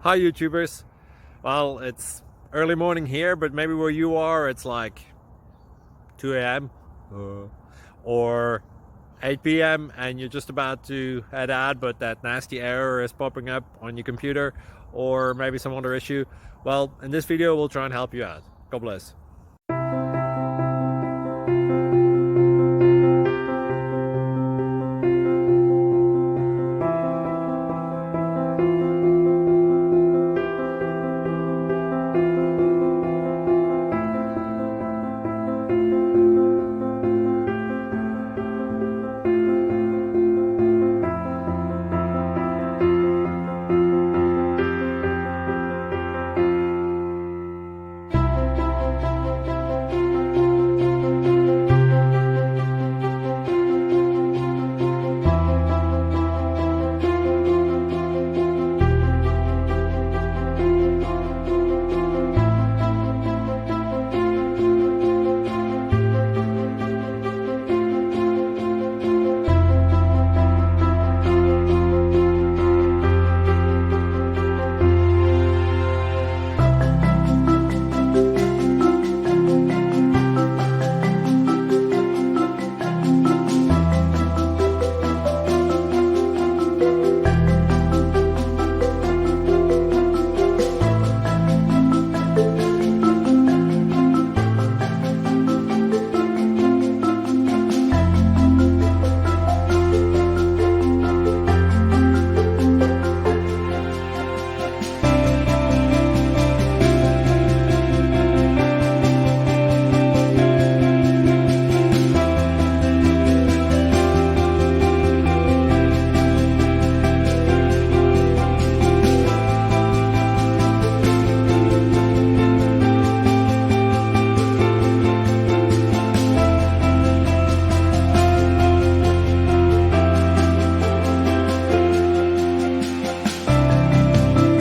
Hi YouTubers. Well, it's early morning here, but maybe where you are it's like 2 a.m. or 8 p.m. and you're just about to head out, but that nasty error is popping up on your computer, or maybe some other issue. Well, in this video we'll try and help you out. God bless.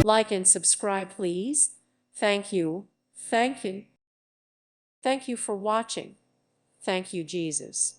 Like and subscribe, please. Thank you. Thank you. Thank you for watching. Thank you, Jesus.